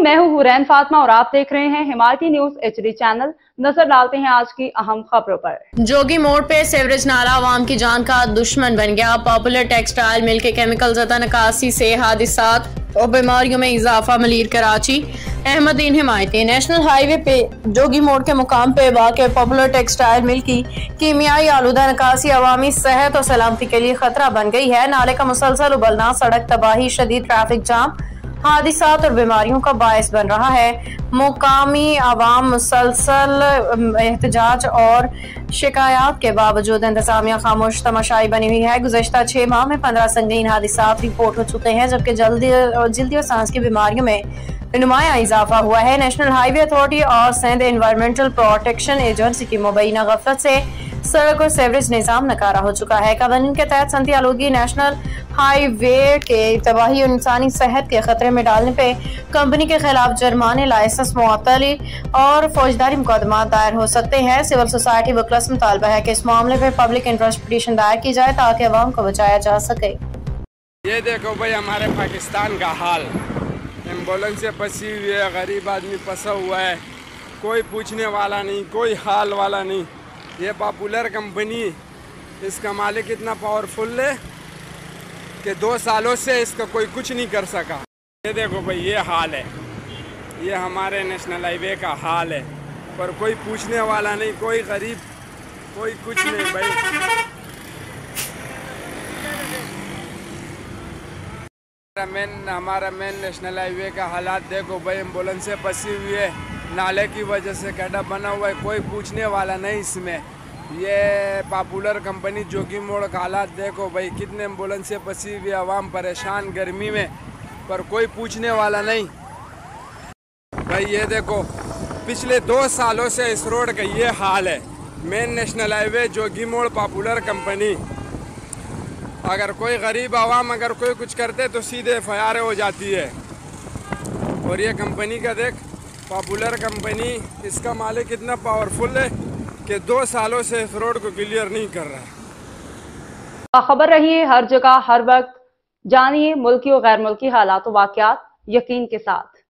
मैं हूं हुरैन फातिमा और आप देख रहे हैं हिमायती न्यूज एचडी चैनल। नजर डालते हैं आज की अहम खबरों पर। जोगी मोड़ पे सेवरेज नाला आवाम की जान का दुश्मन बन गया। पॉपुलर टेक्सटाइल मिल के केमिकल ज़दा निकासी से हादिसात और बीमारियों में इजाफा। मलीर कराची अहमदीन हिमायती। नेशनल हाईवे पे जोगी मोड़ के मुकाम पे वाक़ पॉपुलर टेक्सटाइल मिल की कीमियाई आलूदा निकासी अवामी सेहत और सलामती के लिए खतरा बन गई है। नाले का मुसलसल उबलना सड़क तबाही, शदीद ट्रैफिक जाम, हादिसात और बीमारियों का बायस बन रहा है। मुकामी आवाम मुसलसल एहतजाज और शिकायत के बावजूद इंतजामिया खामोश तमाशाई बनी हुई है। गुज़श्ता 6 माह में 15 संगीन हादिसात रिपोर्ट हो चुके हैं, जबकि जल्दी और सांस की बीमारियों में नुमाया इजाफा हुआ है। नेशनल हाईवे अथॉरिटी और सिंध एनवायरमेंटल प्रोटेक्शन एजेंसी की मुबैना गफलत से सड़क और सेवरेज निज़ाम नकारा हो चुका है। कानून के तहत सनती आलूगी नेशनल हाईवे के तबाही और इंसानी सेहत के खतरे में डालने पे कंपनी के खिलाफ जुर्माने, लाइसेंस मुअत्तली और फौजदारी मुकदमा दायर हो सकते हैं। सिविल सोसाइटी वकला से मुतालबा है कि इस मामले में पब्लिक इंटरेस्ट पिटीशन दायर की जाए ताकि अवाम को बचाया जा सके। ये देखो भाई, हमारे पाकिस्तान का हाल, एम्बुलेंस से फंसी हुई है, गरीब आदमी फंसा हुआ है, कोई पूछने वाला नहीं, कोई हाल वाला नहीं। ये पॉपुलर कंपनी, इसका मालिक इतना पावरफुल है कि 2 सालों से इसका कोई कुछ नहीं कर सका। ये देखो भाई, ये हाल है, ये हमारे नेशनल हाईवे का हाल है, पर कोई पूछने वाला नहीं, कोई गरीब, कोई कुछ नहीं भाई। हमारा मेन नेशनल हाईवे का हालात देखो भाई, एम्बुलेंस से फंसी हुई है, नाले की वजह से गड्ढा बना हुआ है, कोई पूछने वाला नहीं इसमें। ये पॉपुलर कंपनी जोगी मोड़ का हालात देखो भाई, कितने एम्बुलेंस से फंसी हुई, आवाम परेशान गर्मी में, पर कोई पूछने वाला नहीं भाई। ये देखो, पिछले 2 सालों से इस रोड का ये हाल है। मेन नेशनल हाईवे जोगी मोड़ पॉपुलर कंपनी, अगर कोई गरीब आवाम अगर कोई कुछ करते तो सीधे FIR हो जाती है। और ये कंपनी का देख, पॉपुलर कंपनी, इसका मालिक इतना पावरफुल है कि 2 सालों से इस रोड को क्लियर नहीं कर रहा। खबर रहिए हर जगह हर वक्त, जानिए मुल्की और गैर मुल्की हालात और वाकयात यकीन के साथ।